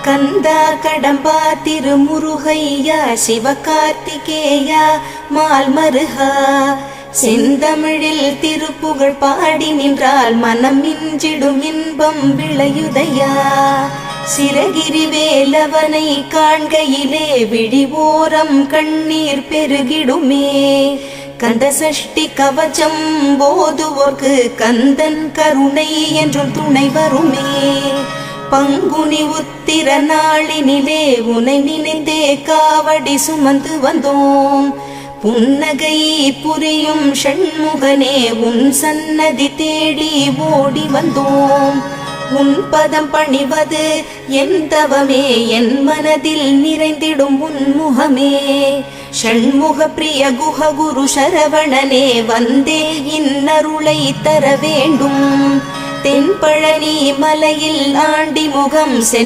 கந்தா கடம்பா திருமுருகையா சிவகார்த்திகேயா மால்மருகா செந்தமிழில் திருப்புகழ் பாடி நின்றால் மனம் மிஞ்சிடும் இன்பம் விளையுதையா சிரகிரி வேலவனை காண்கையிலே விழிவோரம் கண்ணீர் பெருகிடுமே கந்த சஷ்டி கவச்சம் போதுவோர்க்கு கந்தன் கருணை என்றும் துணை வருமே பங்குனி உத்திர நாளினிலே உனை நினைந்தே காவடி சுமந்து வந்தோம் புன்னகை புரியும் ஷண்முகனே உன் சன்னதி தேடி ஓடி வந்தோம் உன் பதம் பணிவது என் தவமே என் மனதில் நிறைந்திடும் உன் முகமே ஷண்முக பிரிய குஹ குரு சரவணனே வந்தே இன்னருளை தர வேண்டும் தென்பழனி மலையில் ஆண்டி முகம்